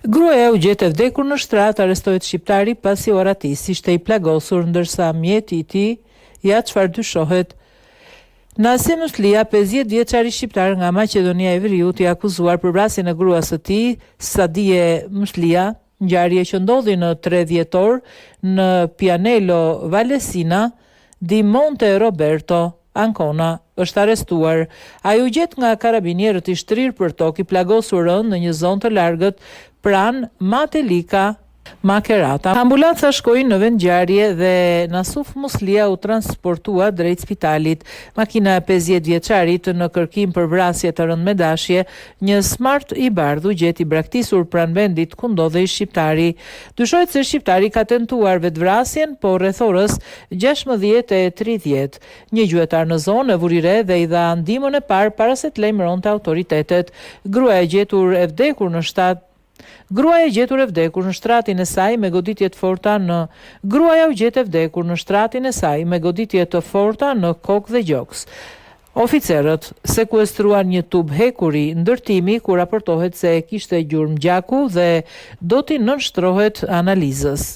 Gruaja u gjet e vdekur në shtrat, arrestohet shqiptari pasi u aratis, ishte i plagosur ndërsa mjeti i tij ja çfarë dyshohet. Nasim Muslia, 50 vjeçari shqiptar nga Maqedonia e Veriut, i akuzuar për vrasjen e gruas së tij, Sadie Muslia, ngjarje që ndodhi në 3 dhjetor në Pianello Valesina di Monte Roberto, Ancona, është arrestuar. Ai u gjet nga karabinierët i shtrirë për tokë, i plagosur rënd në një zonë të largët pranë Matelika Makerata. Ambulanca shkoi në vend ngjarje dhe Nasuf Muslia u transportua drejt spitalit. Makina e 50 vjeçarit në kërkim për vrasje të rënd me dashje, një Smart i bardhë u gjet i braktisur pranë vendit ku ndodhej shqiptari. Dyshohet se shqiptari ka tentuar vetvrasjen, po rreth orës 16:30. Një gjuetar në zonë e vuri re dhe i dha ndihmën e parë para se të lajmëronte autoritetet. Gruaja e gjetur e vdekur në shtratin e saj me goditje të forta Gruaja u gjet e vdekur në shtratin e saj me goditje të forta në kokë dhe gjoks. Oficerët sekuestruan një tub hekuri ndërtimi ku raportohet se kishte gjurmë gjaku dhe do t'i nënshtrohet analizës.